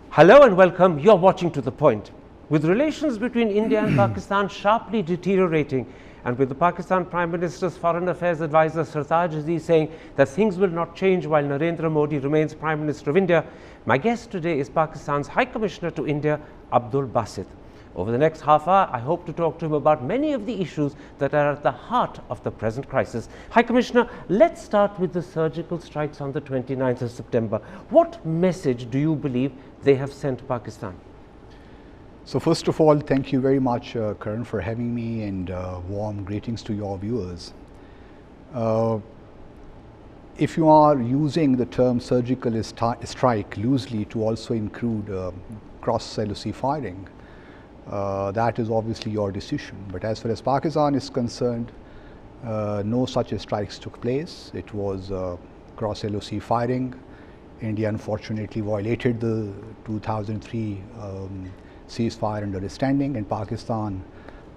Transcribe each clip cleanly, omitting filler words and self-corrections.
Hello and welcome. You're watching To The Point. With relations between India and Pakistan sharply deteriorating, and with the Pakistan Prime Minister's Foreign Affairs Advisor Sartaj Aziz saying that things will not change while Narendra Modi remains Prime Minister of India, my guest today is Pakistan's High Commissioner to India, Abdul Basit. Over the next half hour, I hope to talk to him about many of the issues that are at the heart of the present crisis. High Commissioner, let's start with the surgical strikes on the 29th of September. What message do you believe they have sent Pakistan? So first of all, thank you very much, Karan, for having me, and warm greetings to your viewers. If you are using the term surgical strike loosely to also include cross-LOC firing, that is obviously your decision. But as far as Pakistan is concerned, no such strikes took place. It was cross-LOC firing. India unfortunately violated the 2003 ceasefire understanding, and Pakistan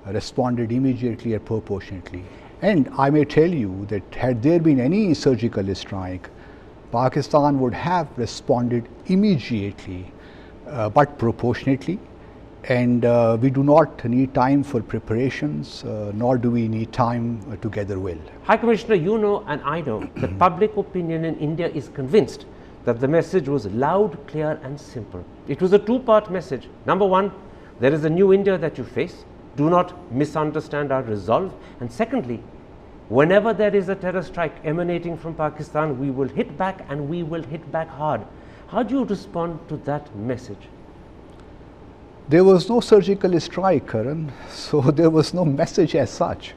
responded immediately and proportionately. And I may tell you that had there been any surgical strike, Pakistan would have responded immediately, but proportionately. And we do not need time for preparations, nor do we need time to gather will. High Commissioner, you know and I know that public opinion in India is convinced that the message was loud, clear and simple. It was a two-part message. Number one, there is a new India that you face. Do not misunderstand our resolve. And secondly, whenever there is a terror strike emanating from Pakistan, we will hit back, and we will hit back hard. How do you respond to that message? There was no surgical strike, Karan, so there was no message as such.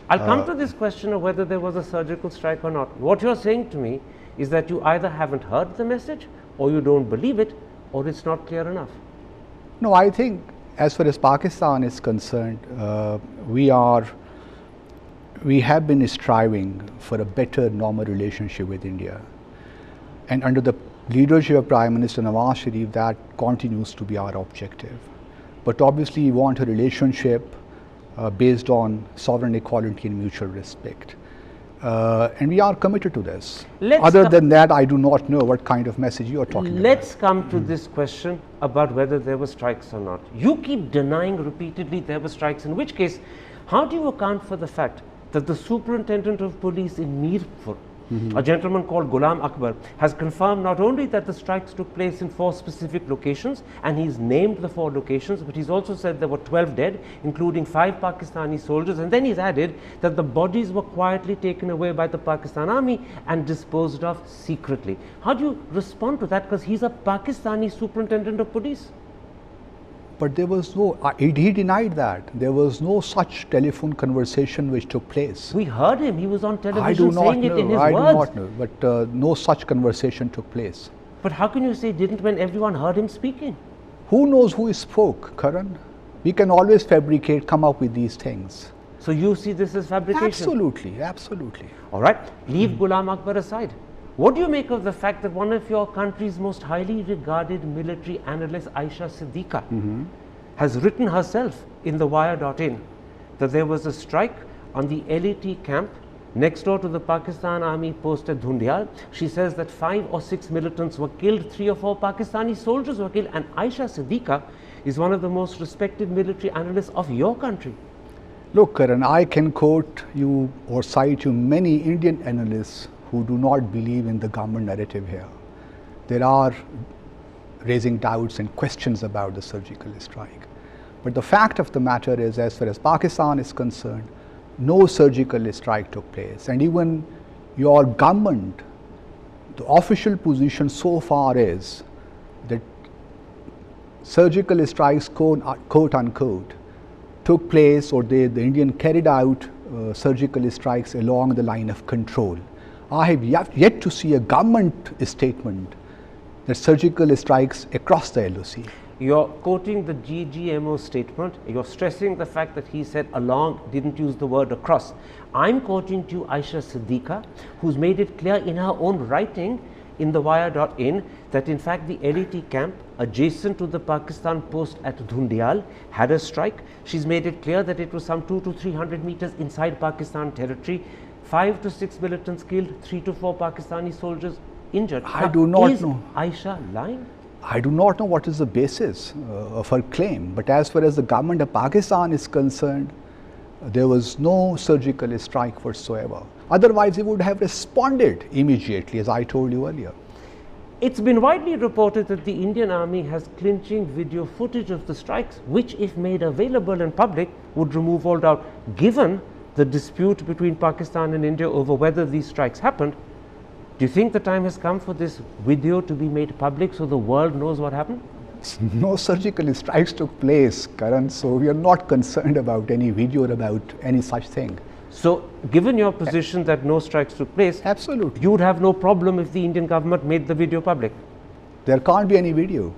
I'll come to this question of whether there was a surgical strike or not. What you're saying to me is that you either haven't heard the message, or you don't believe it, or it's not clear enough. No, I think as far as Pakistan is concerned, we have been striving for a better normal relationship with India. And under the leadership of Prime Minister Nawaz Sharif, that continues to be our objective. But obviously we want a relationship based on sovereign equality and mutual respect. And we are committed to this. Other than that, I do not know what kind of message you are talking about. Let's come to this question about whether there were strikes or not. You keep denying repeatedly there were strikes, in which case, how do you account for the fact that the Superintendent of Police in Mirpur, a gentleman called Ghulam Akbar, has confirmed not only that the strikes took place in 4 specific locations, and he's named the 4 locations, but he's also said there were 12 dead, including 5 Pakistani soldiers, and then he's added that the bodies were quietly taken away by the Pakistan army and disposed of secretly. How do you respond to that? Because he's a Pakistani Superintendent of Police. But there was no, he denied that. There was no such telephone conversation which took place. We heard him. He was on television saying it in his words. I do not know, but no such conversation took place. But how can you say didn't when everyone heard him speaking? Who knows who spoke, Karan? We can always fabricate, come up with these things. So you see this as fabrication? Absolutely, absolutely. All right, leave Ghulam Akbar aside. What do you make of the fact that one of your country's most highly regarded military analysts, Aisha Siddiqa, has written herself in the wire.in that there was a strike on the LET camp next door to the Pakistan army post at Dhundial? She says that 5 or 6 militants were killed, 3 or 4 Pakistani soldiers were killed, and Aisha Siddiqa is one of the most respected military analysts of your country. Look, Karan, I can quote you or cite you many Indian analysts who do not believe in the government narrative here. There are raising doubts and questions about the surgical strike. But the fact of the matter is, as far as Pakistan is concerned, no surgical strike took place. And even your government, the official position so far is that surgical strikes, quote unquote, took place, or the Indian carried out surgical strikes along the line of control. I have yet to see a government statement that surgical strikes across the LOC. You're quoting the GGMO statement. You're stressing the fact that he said along, didn't use the word across. I'm quoting to you Aisha Siddiqa, who's made it clear in her own writing in the wire.in that in fact the LET camp adjacent to the Pakistan post at Dhundial had a strike. She's made it clear that it was some 200 to 300 meters inside Pakistan territory. 5 to 6 militants killed, 3 to 4 Pakistani soldiers injured. I do not know. Is Aisha lying? I do not know what is the basis of her claim, but as far as the government of Pakistan is concerned, there was no surgical strike whatsoever. Otherwise, it would have responded immediately, as I told you earlier. It's been widely reported that the Indian Army has clinching video footage of the strikes, which, if made available in public, would remove all doubt. Given the dispute between Pakistan and India over whether these strikes happened, do you think the time has come for this video to be made public so the world knows what happened? No surgical strikes took place, Karan, so we are not concerned about any video or about any such thing. So, given your position that no strikes took place, absolutely, you would have no problem if the Indian government made the video public? There can't be any video.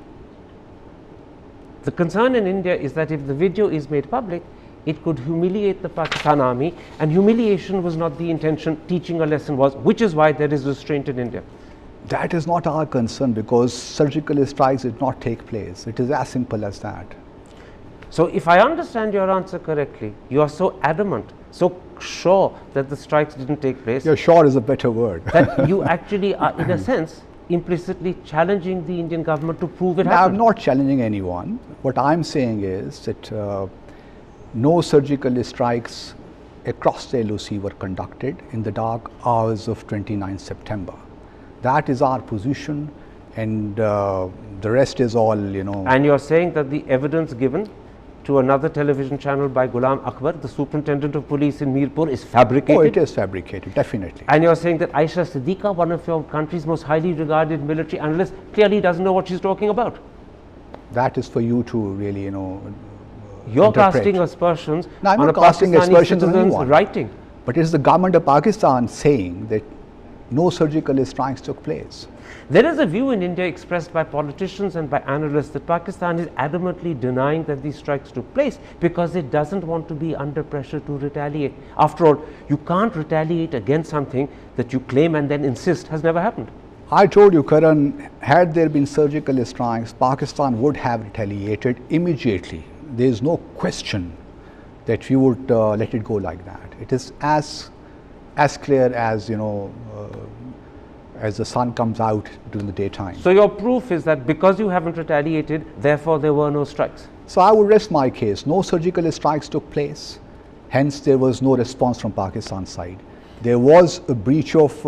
The concern in India is that if the video is made public, it could humiliate the Pakistan army, and humiliation was not the intention, teaching a lesson was, which is why there is restraint in India. That is not our concern, because surgical strikes did not take place. It is as simple as that. So, if I understand your answer correctly, you are so adamant, so sure that the strikes didn't take place. Yeah, sure is a better word. That you actually are, in a sense, implicitly challenging the Indian government to prove it happened. I'm not challenging anyone. What I'm saying is that no surgical strikes across the LOC were conducted in the dark hours of 29 September. That is our position, and the rest is all, you know. And you're saying that the evidence given to another television channel by Ghulam Akbar, the superintendent of police in Mirpur, is fabricated? Oh, it is fabricated, definitely. And you're saying that Aisha Siddiqa, one of your country's most highly regarded military analysts, clearly doesn't know what she's talking about? That is for you to really, you know, you're interpret. Casting aspersions no, I'm on not a casting Pakistani aspersions on citizen's anyone. writing. But it is the government of Pakistan saying that no surgical strikes took place. There is a view in India expressed by politicians and by analysts that Pakistan is adamantly denying that these strikes took place because it doesn't want to be under pressure to retaliate. After all, you can't retaliate against something that you claim and then insist has never happened. I told you, Karan, had there been surgical strikes, Pakistan would have retaliated immediately. There is no question that we would let it go like that. It is as clear as, you know, as the sun comes out during the daytime. So your proof is that because you haven't retaliated, therefore there were no strikes? So I would rest my case. No surgical strikes took place, hence there was no response from Pakistan's side. There was a breach of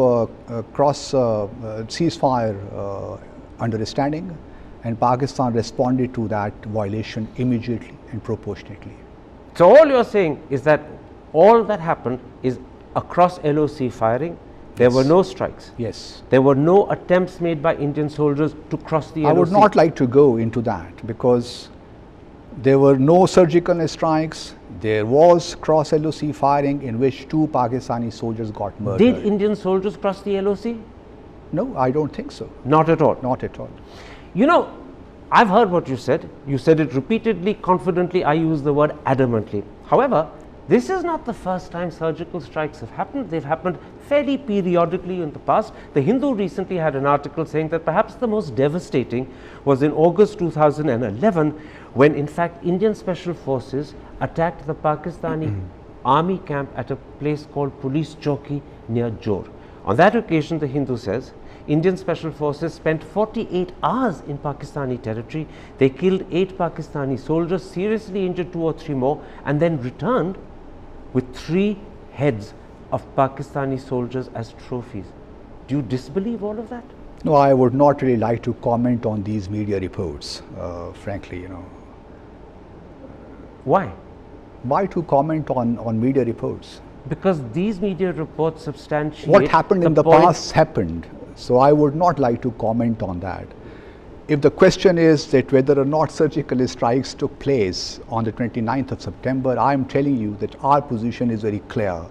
cross ceasefire understanding, and Pakistan responded to that violation immediately and proportionately. So all you're saying is that all that happened is across LOC firing. There were no strikes. Yes. There were no attempts made by Indian soldiers to cross the LOC. I would not like to go into that because there were no surgical strikes. There was cross LOC firing in which 2 Pakistani soldiers got murdered. Did Indian soldiers cross the LOC? No, I don't think so. Not at all? Not at all. You know, I've heard what you said. You said it repeatedly, confidently. I use the word adamantly. However, this is not the first time surgical strikes have happened. They've happened fairly periodically in the past. The Hindu recently had an article saying that perhaps the most devastating was in August 2011, when in fact Indian Special Forces attacked the Pakistani army camp at a place called Police Chowki near Jor. On that occasion, the Hindu says, Indian Special Forces spent 48 hours in Pakistani territory. They killed 8 Pakistani soldiers, seriously injured 2 or 3 more, and then returned with 3 heads of Pakistani soldiers as trophies. Do you disbelieve all of that? No, I would not really like to comment on these media reports, frankly, you know. Why? Why to comment on media reports? Because these media reports substantiate what happened in the past happened. So I would not like to comment on that. If the question is that whether or not surgical strikes took place on the 29th of September, I am telling you that our position is very clear.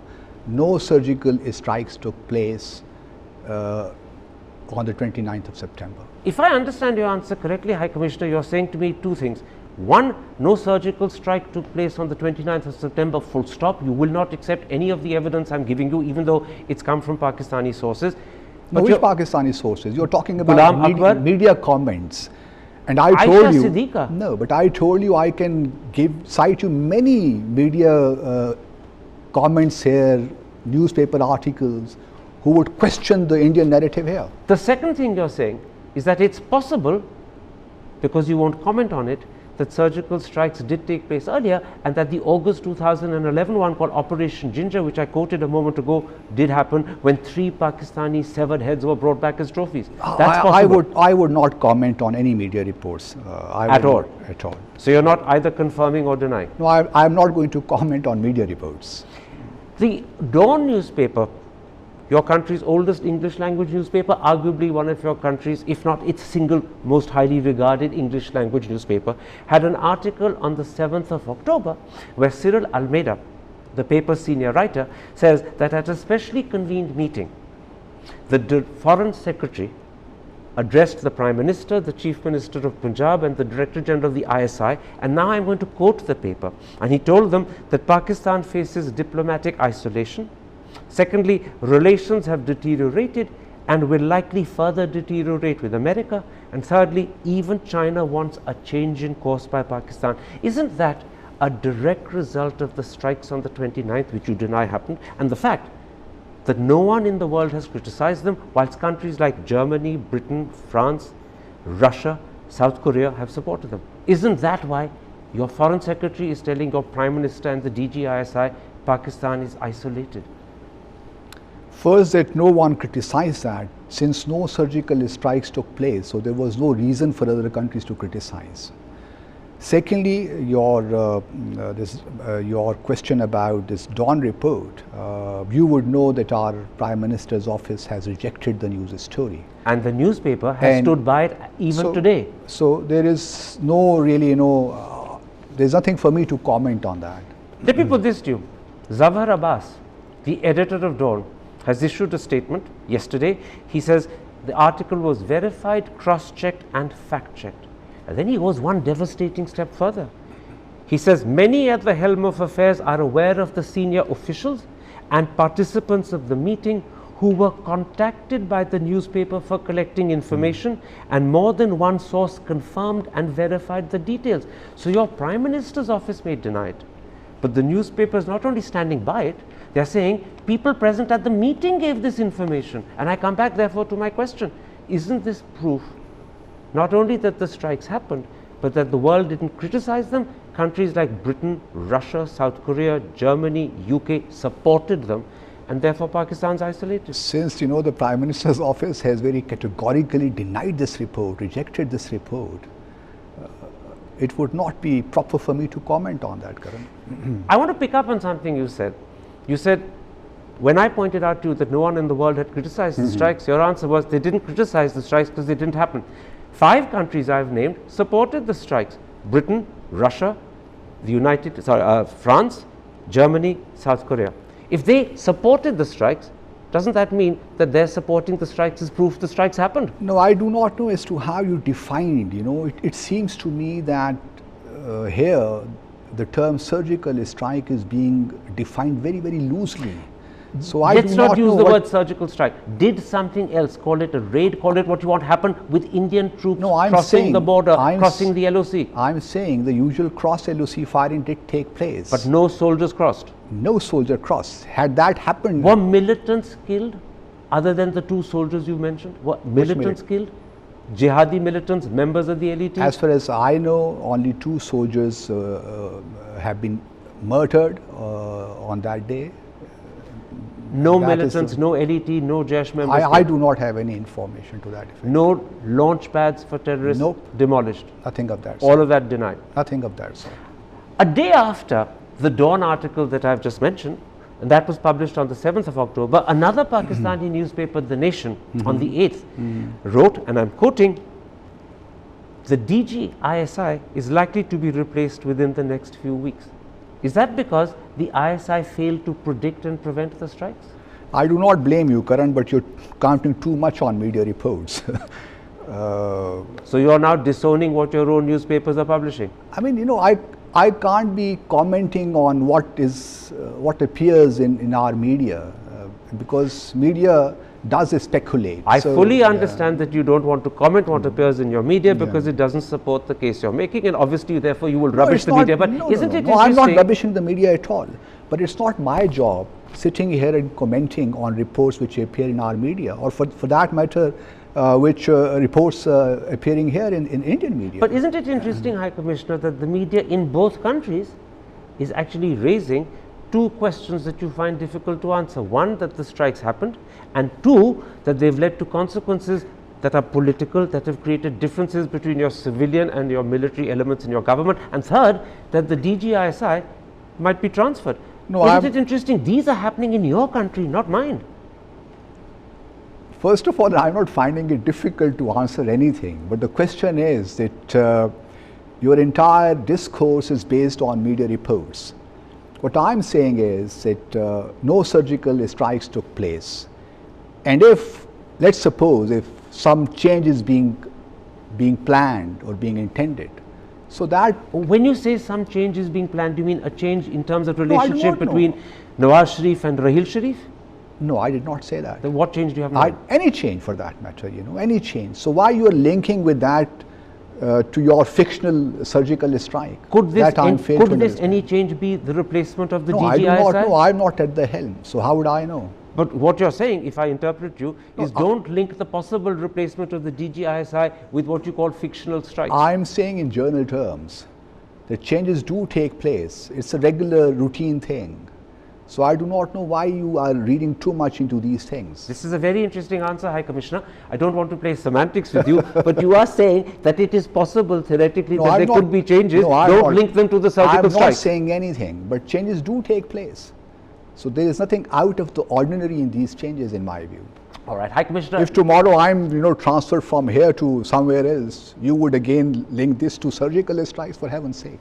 No surgical strikes took place on the 29th of September. If I understand your answer correctly, High Commissioner, you're saying to me 2 things. One, no surgical strike took place on the 29th of September, full stop. You will not accept any of the evidence I'm giving you, even though it's come from Pakistani sources. But which Pakistani sources? You're talking about media comments. And I told you, Siddiqa. No, but I told you I can cite you many media comments here, newspaper articles, who would question the Indian narrative here. The second thing you're saying is that it's possible because you won't comment on it, that surgical strikes did take place earlier, and that the August 2011 one called Operation Ginger, which I quoted a moment ago, did happen when 3 Pakistani severed heads were brought back as trophies. That's possible. I would not comment on any media reports. At all? At all. So you're not either confirming or denying? No, I'm not going to comment on media reports. The Dawn newspaper, your country's oldest English language newspaper, arguably one of your country's, if not its single most highly regarded English language newspaper, had an article on the 7th of October where Cyril Almeida, the paper's senior writer, says that at a specially convened meeting, the Foreign Secretary addressed the Prime Minister, the Chief Minister of Punjab and the Director General of the ISI, and now I'm going to quote the paper, and he told them that Pakistan faces diplomatic isolation. Secondly, relations have deteriorated and will likely further deteriorate with America. And thirdly, even China wants a change in course by Pakistan. Isn't that a direct result of the strikes on the 29th, which you deny happened, and the fact that no one in the world has criticized them, whilst countries like Germany, Britain, France, Russia, South Korea have supported them? Isn't that why your Foreign Secretary is telling your Prime Minister and the DGISI Pakistan is isolated? First, that no one criticized that, since no surgical strikes took place, so there was no reason for other countries to criticize. Secondly, your question about this Dawn report, you would know that our Prime Minister's office has rejected the news story. And the newspaper has stood by it even today. So there is no really, there's nothing for me to comment on that. Let me put this to you. Zafar Abbas, the editor of Dawn, has issued a statement yesterday. He says the article was verified, cross-checked and fact-checked. And then he goes one devastating step further. He says many at the helm of affairs are aware of the senior officials and participants of the meeting who were contacted by the newspaper for collecting information, and more than one source confirmed and verified the details. So your Prime Minister's office may deny it, but the newspaper is not only standing by it, they are saying people present at the meeting gave this information. And I come back therefore to my question, isn't this proof not only that the strikes happened, but that the world didn't criticize them? Countries like Britain, Russia, South Korea, Germany, UK supported them, and therefore Pakistan's isolated. Since the Prime Minister's office has very categorically denied this report, rejected this report, it would not be proper for me to comment on that, Karan. I want to pick up on something you said. You said, when I pointed out to you that no one in the world had criticized the strikes, your answer was they didn't criticize the strikes because they didn't happen. 5 countries I've named supported the strikes: Britain, Russia, France, Germany, South Korea. If they supported the strikes, doesn't that mean that their supporting the strikes is proof the strikes happened? No, I do not know as to how you defined, it seems to me that here the term surgical strike is being defined very, very loosely. So let's not use the word surgical strike. Did something else, call it a raid, call it what you want, happen with Indian troops crossing the border, crossing the LOC? I'm saying the usual cross LOC firing did take place. But no soldiers crossed? No soldier crossed. Had that happened... Were militants killed other than the 2 soldiers you mentioned? Were militants killed? Jihadi militants, members of the LET? As far as I know, only 2 soldiers have been murdered on that day. No militants, no LET, no Jaish members? I do not have any information to that effect. No launch pads for terrorists? Nope. Demolished? Nothing of that. All of that denied? Nothing of that sort. A day after the Dawn article that I've just mentioned, and that was published on the 7th of October, another Pakistani newspaper, The Nation, on the 8th, wrote, and I'm quoting, the DGISI is likely to be replaced within the next few weeks. Is that because the ISI failed to predict and prevent the strikes? I do not blame you, Karan, but you're counting too much on media reports. So you are now disowning what your own newspapers are publishing? I mean, I can't be commenting on what appears in our media because media does speculate. I fully understand that you don't want to comment what appears in your media because it doesn't support the case you're making, and obviously therefore you will rubbish the media. But isn't it interesting? I'm not rubbishing the media at all. But it's not my job sitting here and commenting on reports which appear in our media, or for that matter, reports appearing here in Indian media. But isn't it interesting, High Commissioner, that the media in both countries is actually raising two questions that you find difficult to answer. One, that the strikes happened, and two, that they've led to consequences that are political, that have created differences between your civilian and your military elements in your government, and third, that the DGISI might be transferred. No, isn't it interesting? These are happening in your country, not mine. First of all, I'm not finding it difficult to answer anything, but the question is that your entire discourse is based on media reports. What I'm saying is that no surgical strikes took place, and if, let's suppose, if some change is being planned or being intended, so that… When you say some change is being planned, do you mean a change in terms of relationship between Nawaz Sharif and Rahil Sharif? No, I did not say that. Then what change do you have in mind? Any change for that matter, any change. So why you are linking with that to your fictional surgical strike? Could this any change be the replacement of the DGISI? I do not know. I'm not at the helm. So how would I know? But what you're saying, if I interpret you, is don't link the possible replacement of the DGISI with what you call fictional strikes. I'm saying in journal terms that changes do take place. It's a regular routine thing. So I do not know why you are reading too much into these things. This is a very interesting answer, High Commissioner. I don't want to play semantics with you, but you are saying that it is possible theoretically that there could be changes. Don't link them to the surgical strike. I'm not saying anything, but changes do take place. So there is nothing out of the ordinary in these changes in my view. All right, High Commissioner. If tomorrow I'm transferred from here to somewhere else, you would again link this to surgical strikes, for heaven's sake.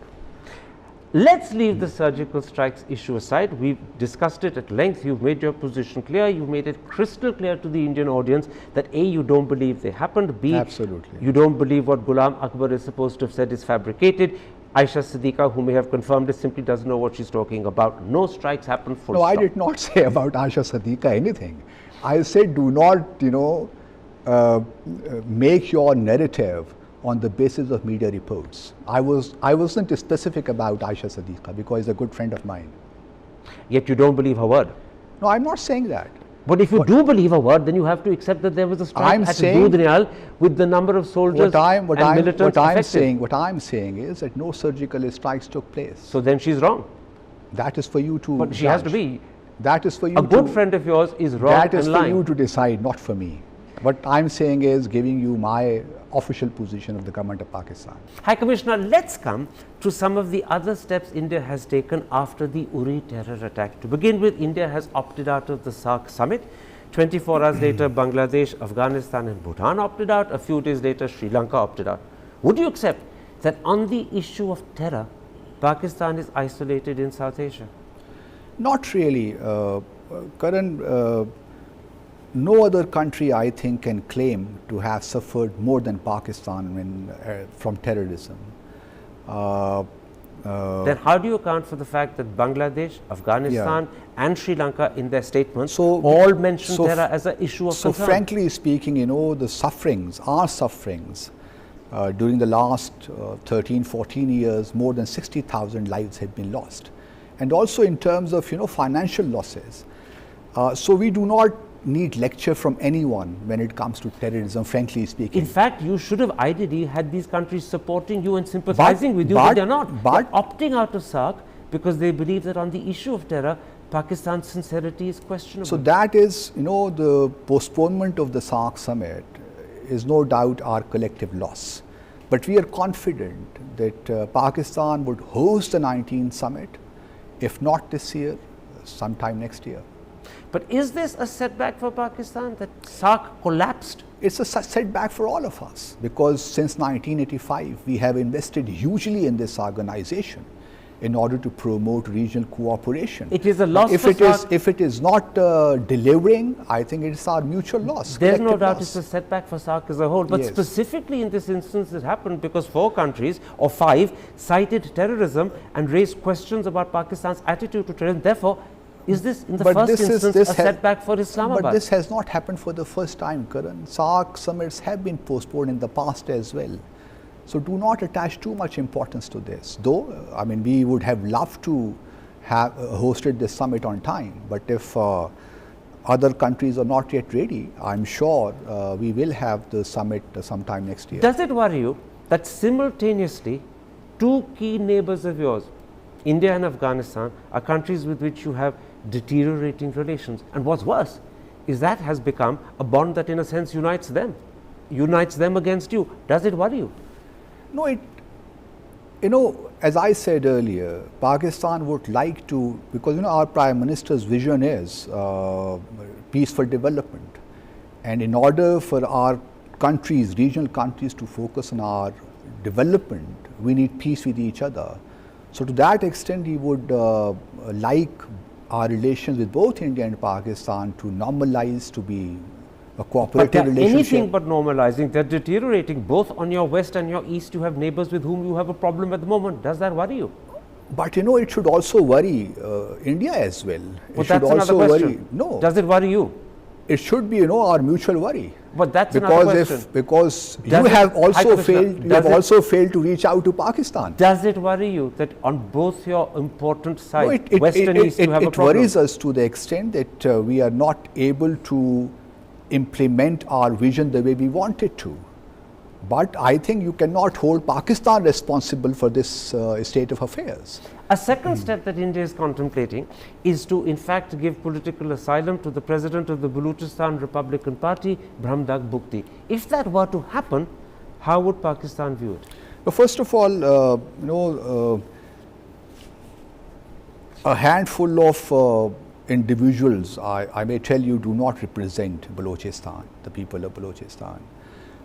Let's leave the surgical strikes issue aside. We've discussed it at length. You've made your position clear. You've made it crystal clear to the Indian audience that A, you don't believe they happened. B, absolutely, you don't believe what Ghulam Akbar is supposed to have said is fabricated. Aisha Siddiqa, who may have confirmed it, simply doesn't know what she's talking about. No strikes happened, full stop. I did not say about Aisha Siddiqa anything. I said do not, make your narrative on the basis of media reports. I wasn't specific about Aisha Siddiqa because she's a good friend of mine. Yet you don't believe her word? No, I'm not saying that. But if you do believe her word, then you have to accept that there was a strike at Dudhniyal with the number of soldiers and militants affected. What I'm saying is that no surgical strikes took place. So then she's wrong. That is for you to But she has to be. That is for you. A good friend of yours is wrong and lying. That is for you to decide, not for me. What I'm saying is giving you my official position of the government of Pakistan. High Commissioner, let's come to some of the other steps India has taken after the Uri terror attack. To begin with, India has opted out of the SAARC summit. 24 hours later, Bangladesh, Afghanistan and Bhutan opted out. A few days later, Sri Lanka opted out. Would you accept that on the issue of terror, Pakistan is isolated in South Asia? Not really. Karan, no other country, I think, can claim to have suffered more than Pakistan from terrorism. Then how do you account for the fact that Bangladesh, Afghanistan and Sri Lanka in their statements all mention terror as an issue of concern? So frankly speaking, the sufferings, our sufferings during the last 13, 14 years, more than 60,000 lives have been lost. And also in terms of, financial losses. So we do not need lecture from anyone when it comes to terrorism, frankly speaking. In fact, you should have ideally had these countries supporting you and sympathizing with you, but they're not. They're opting out of SAARC because they believe that on the issue of terror, Pakistan's sincerity is questionable. So that is, the postponement of the SAARC summit is no doubt our collective loss. But we are confident that Pakistan would host the 19th summit, if not this year, sometime next year. But is this a setback for Pakistan that SAARC collapsed? It's a setback for all of us because since 1985 we have invested hugely in this organization in order to promote regional cooperation. It is a loss for SAARC. If it is not delivering, I think it's our mutual loss. There's no doubt it's a setback for SAARC as a whole. But specifically in this instance it happened because 4 countries or 5 cited terrorism and raised questions about Pakistan's attitude to terrorism. Therefore, is this in the first instance a setback for Islamabad? But this has not happened for the first time, Karan. SAARC summits have been postponed in the past as well. So do not attach too much importance to this. Though, we would have loved to have hosted this summit on time. But if other countries are not yet ready. I'm sure we will have the summit sometime next year. Does it worry you that simultaneously two key neighbors of yours, India and Afghanistan, are countries with which you have deteriorating relations, and what's worse is that has become a bond that in a sense unites them against you? Does it worry you? No, as I said earlier, Pakistan would like to, because our Prime Minister's vision is peaceful development, and in order for our countries, regional countries, to focus on our development, we need peace with each other. So to that extent, he would like our relations with both India and Pakistan to normalize, to be a cooperative relationship. Anything but normalizing, they're deteriorating. Both on your west and your east, you have neighbors with whom you have a problem at the moment. Does that worry you? But it should also worry India as well. But that's another question. Worry. No. Does it worry you? It should be, our mutual worry. But that's another question. Because you have also failed to reach out to Pakistan. Does it worry you that on both your important sides, west and east, you have a problem? It worries us to the extent that we are not able to implement our vision the way we want it to. But I think you cannot hold Pakistan responsible for this state of affairs. A second step that India is contemplating is to in fact give political asylum to the president of the Balochistan Republican Party, Brahmdag Bukti. If that were to happen, how would Pakistan view it? Well, first of all, a handful of individuals, I may tell you, do not represent Balochistan, the people of Balochistan.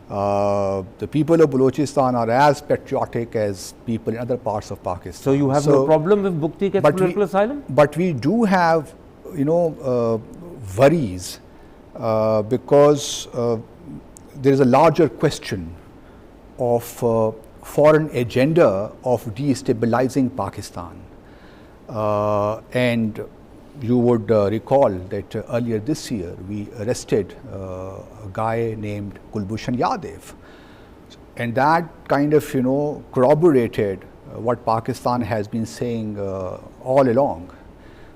The people of Balochistan are as patriotic as people in other parts of Pakistan. So you have no problem if Bukti gets political asylum? But we do have, worries because there is a larger question of foreign agenda of destabilizing Pakistan. And you would recall that earlier this year we arrested a guy named Kulbhushan Yadav, and that kind of corroborated what Pakistan has been saying all along.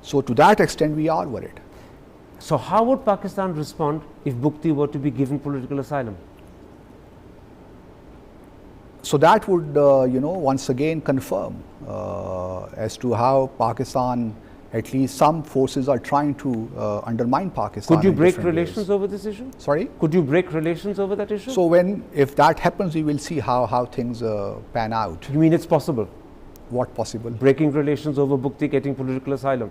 So to that extent we are worried. So how would Pakistan respond if Bukti were to be given political asylum? So that would once again confirm as to how Pakistan, at least some forces, are trying to undermine Pakistan. Could you break relations over this issue? Sorry? Could you break relations over that issue? So if that happens, we will see how things pan out. You mean it's possible? What possible? Breaking relations over Bukti getting political asylum?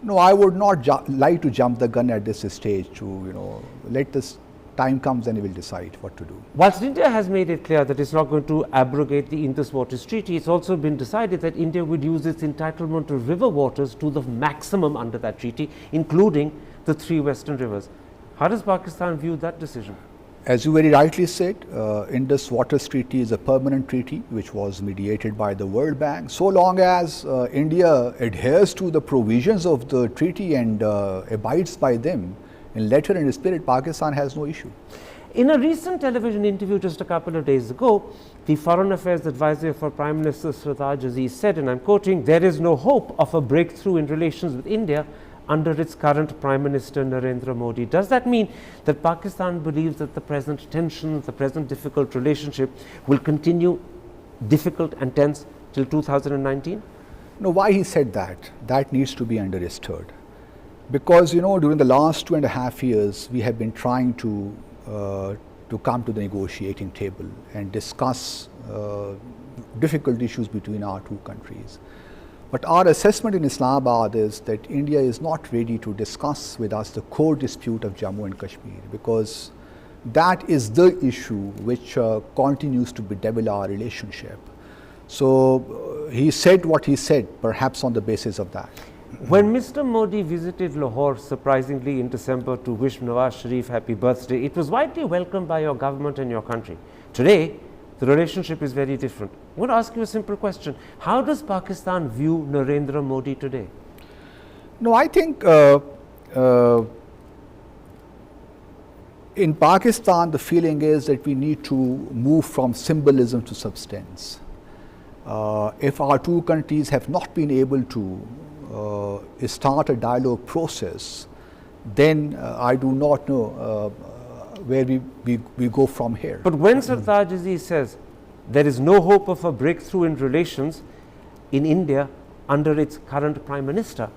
No, I would not like to jump the gun at this stage to, let this time comes and we will decide what to do. Whilst India has made it clear that it's not going to abrogate the Indus Waters Treaty, it's also been decided that India would use its entitlement to river waters to the maximum under that treaty, including the 3 western rivers. How does Pakistan view that decision? As you very rightly said, Indus Waters Treaty is a permanent treaty which was mediated by the World Bank. So long as India adheres to the provisions of the treaty and abides by them, in letter and spirit, Pakistan has no issue. In a recent television interview just a couple of days ago, the Foreign Affairs Advisor for Prime Minister Sirtaj Aziz said, and I'm quoting, "There is no hope of a breakthrough in relations with India under its current Prime Minister Narendra Modi." Does that mean that Pakistan believes that the present tension, the present difficult relationship will continue difficult and tense till 2019? No, why he said that? That needs to be understood. Because during the last 2.5 years, we have been trying to come to the negotiating table and discuss difficult issues between our two countries. But our assessment in Islamabad is that India is not ready to discuss with us the core dispute of Jammu and Kashmir, because that is the issue which continues to bedevil our relationship. So he said what he said, perhaps on the basis of that. When Mr. Modi visited Lahore, surprisingly in December, to wish Nawaz Sharif happy birthday, it was widely welcomed by your government and your country. Today, the relationship is very different. I want to ask you a simple question. How does Pakistan view Narendra Modi today? No, I think in Pakistan, the feeling is that we need to move from symbolism to substance. If our two countries have not been able to start a dialogue process, then I do not know where we go from here. But when Sardar Aziz says there is no hope of a breakthrough in relations in India under its current Prime Minister,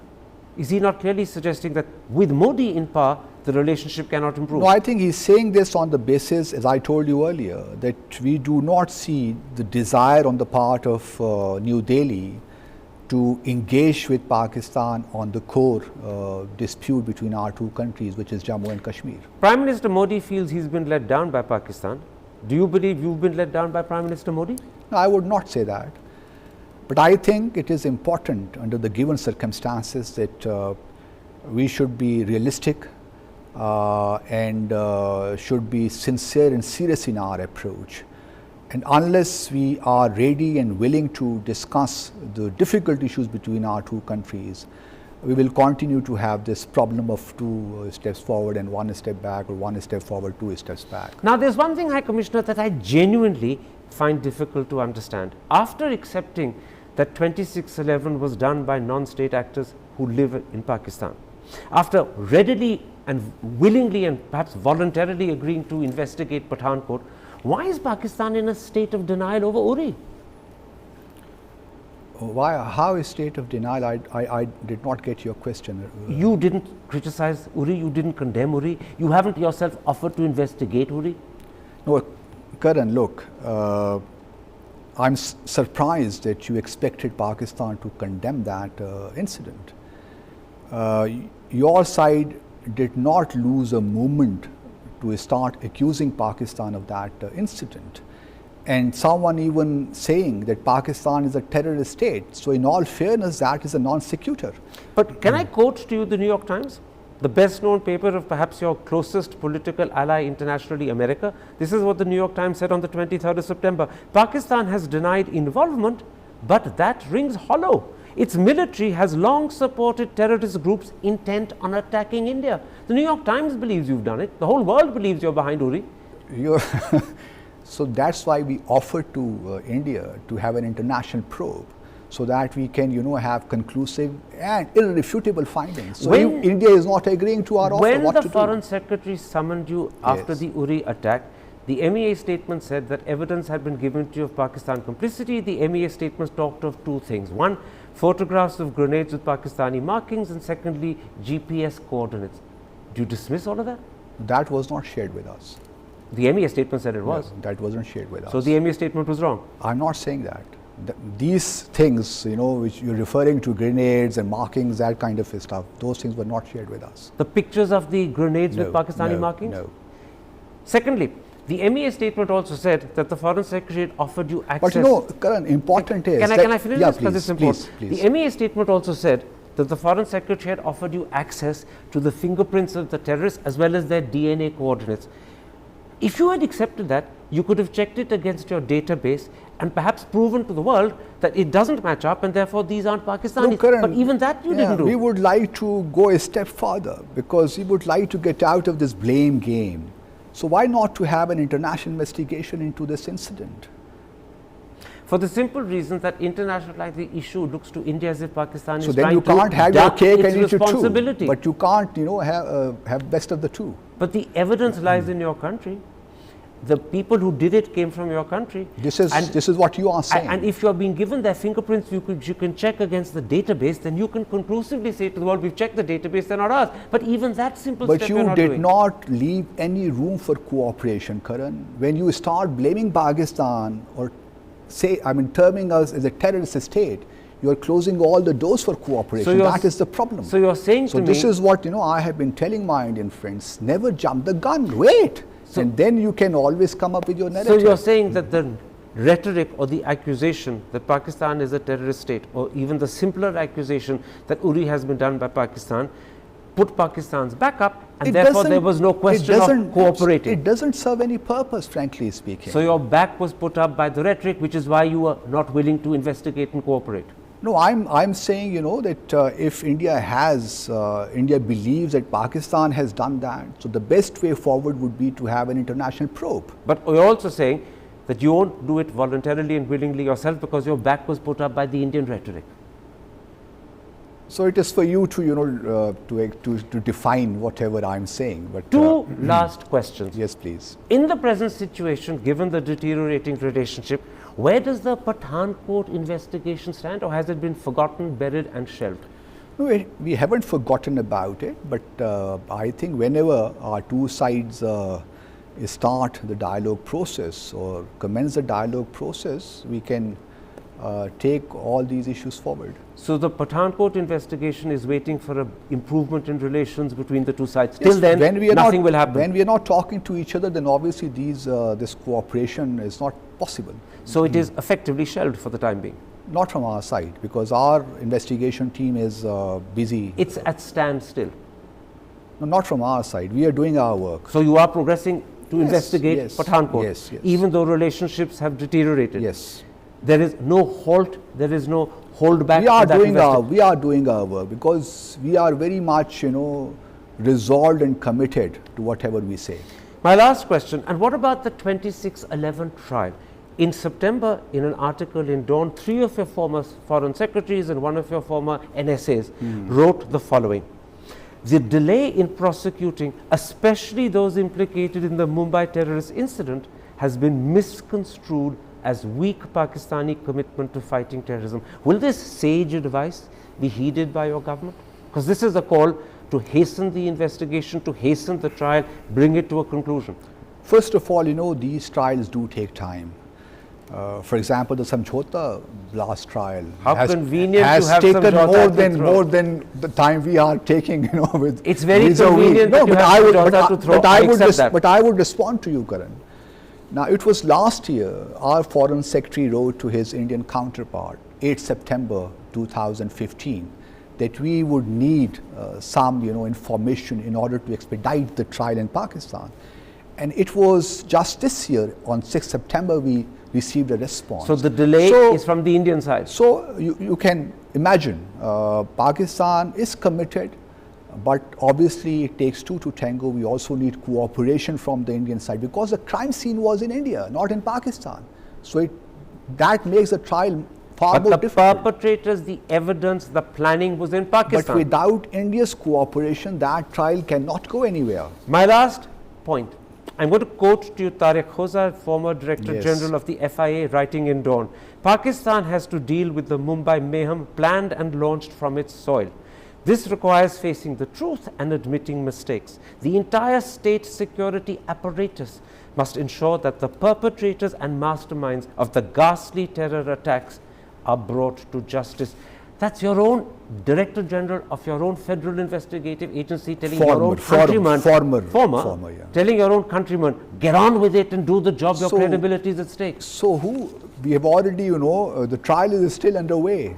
is he not clearly suggesting that with Modi in power, the relationship cannot improve? No, I think he's saying this on the basis, as I told you earlier, that we do not see the desire on the part of New Delhi to engage with Pakistan on the core dispute between our two countries, which is Jammu and Kashmir. Prime Minister Modi feels he's been let down by Pakistan. Do you believe you've been let down by Prime Minister Modi? No, I would not say that. But I think it is important under the given circumstances that we should be realistic and should be sincere and serious in our approach. And unless we are ready and willing to discuss the difficult issues between our two countries, we will continue to have this problem of two steps forward and one step back, or one step forward, two steps back. Now, there's one thing, High Commissioner, that I genuinely find difficult to understand. After accepting that 2611 was done by non-state actors who live in Pakistan, after readily and willingly and perhaps voluntarily agreeing to investigate Pathankot, why is Pakistan in a state of denial over Uri? Why? How is state of denial? I did not get your question. You didn't criticize Uri, you didn't condemn Uri, you haven't yourself offered to investigate Uri? No, Karan, look, I'm surprised that you expected Pakistan to condemn that incident. Your side did not lose a moment to start accusing Pakistan of that incident, and someone even saying that Pakistan is a terrorist state. So in all fairness, that is a non sequitur. But can I quote to you the New York Times, the best known paper of perhaps your closest political ally internationally, America? This is what the New York Times said on the 23rd of September. Pakistan has denied involvement, but that rings hollow. Its military has long supported terrorist groups intent on attacking India. The New York Times believes you've done it. The whole world believes you're behind Uri. So that's why we offered to India to have an international probe, so that we can, have conclusive and irrefutable findings. So if India is not agreeing to our offer, what to do? When the Foreign Secretary summoned you after the Uri attack, the MEA statement said that evidence had been given to you of Pakistan complicity. The MEA statement talked of two things. One, photographs of grenades with Pakistani markings, and secondly, GPS coordinates. Do you dismiss all of that? That was not shared with us. The MEA statement said it was. No, that wasn't shared with us. So the MEA statement was wrong? I'm not saying that. These things, which you're referring to, grenades and markings, that kind of stuff, those things were not shared with us. The pictures of the grenades with Pakistani markings? No. Secondly, the MEA statement also said that the Foreign Secretary had offered you access. But Karan, important is. Can I finish this? Please, it's important. please. The MEA statement also said that the Foreign Secretary had offered you access to the fingerprints of the terrorists as well as their DNA coordinates. If you had accepted that, you could have checked it against your database and perhaps proven to the world that it doesn't match up and therefore these aren't Pakistanis. No, Karan, but even that you didn't do. We would like to go a step further, because we would like to get out of this blame game. So why not to have an international investigation into this incident? For the simple reason that internationalizing the issue looks to India as if Pakistan is so then trying you can't to have your duck cake its and eat it responsibility. too. But you can't, have best of the two. But the evidence lies in your country. The people who did it came from your country. This is what you are saying. And if you are being given their fingerprints, you can check against the database. Then you can conclusively say to the world, "We've checked the database; they're not ours." But even that simple but step you you're not did doing. not leave any room for cooperation, Karan. When you start blaming Pakistan or terming us as a terrorist state, you are closing all the doors for cooperation. That is the problem. So you're saying to me. So this is what I have been telling my Indian friends: never jump the gun. Wait. And then you can always come up with your narrative. So you're saying that the rhetoric or the accusation that Pakistan is a terrorist state, or even the simpler accusation that Uri has been done by Pakistan, put Pakistan's back up, and therefore there was no question of cooperating. It doesn't serve any purpose, frankly speaking. So your back was put up by the rhetoric, which is why you were not willing to investigate and cooperate. No, I'm saying, that if India believes that Pakistan has done that, so the best way forward would be to have an international probe. But you're also saying that you won't do it voluntarily and willingly yourself because your back was put up by the Indian rhetoric. So it is for you to, to define whatever I'm saying. But two last questions. Yes, please. In the present situation, given the deteriorating relationship, where does the Pathankot investigation stand, or has it been forgotten, buried and shelved? No, we haven't forgotten about it, but I think whenever our two sides start the dialogue process or commence the dialogue process, we can take all these issues forward. So the Pathankot investigation is waiting for an improvement in relations between the two sides. Yes, till then, nothing will happen. When we are not talking to each other, then obviously this cooperation is not possible. So it is effectively shelved for the time being? Not from our side, because our investigation team is busy. It's at standstill? No, not from our side. We are doing our work. So you are progressing to investigate Pathankot, yes, even though relationships have deteriorated? Yes. There is no halt, there is no hold back? We are doing our work, because we are very much, resolved and committed to whatever we say. My last question, and what about the 2611 trial? In September, in an article in Dawn, 3 of your former foreign secretaries and 1 of your former NSAs wrote the following: the delay in prosecuting, especially those implicated in the Mumbai terrorist incident, has been misconstrued as weak Pakistani commitment to fighting terrorism. Will this sage advice be heeded by your government? Because this is a call to hasten the investigation, to hasten the trial, bring it to a conclusion. First of all, these trials do take time. For example, the Samjhota last trial has taken more than the time we are taking. With it's very convenient. No, but I would respond to you, Karan. Now, it was last year our foreign secretary wrote to his Indian counterpart, 8 September 2015, that we would need some information in order to expedite the trial in Pakistan. And it was just this year, on 6 September, we received a response. So the delay is from the Indian side. So you can imagine, Pakistan is committed, but obviously it takes two to tango. We also need cooperation from the Indian side, because the crime scene was in India, not in Pakistan. So that makes the trial far more difficult. But the perpetrators, the evidence, the planning was in Pakistan. But without India's cooperation, that trial cannot go anywhere. My last point. I'm going to quote to you Tariq Khoza, former Director General of the FIA, writing in Dawn: Pakistan has to deal with the Mumbai mayhem planned and launched from its soil. This requires facing the truth and admitting mistakes. The entire state security apparatus must ensure that the perpetrators and masterminds of the ghastly terror attacks are brought to justice. That's your own Director General of your own Federal Investigative Agency telling your own countrymen, telling your own countrymen, get on with it and do the job, your credibility is at stake. So we have already, the trial is still underway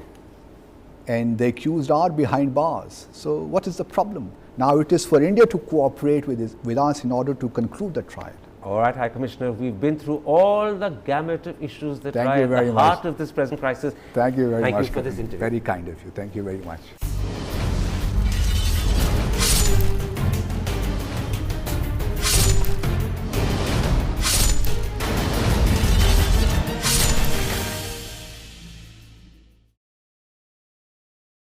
and the accused are behind bars. So what is the problem? Now it is for India to cooperate with us in order to conclude the trial. All right, High Commissioner, we've been through all the gamut of issues that lie at the heart of this present crisis. Thank you very much. Thank you for this interview. Very kind of you. Thank you very much.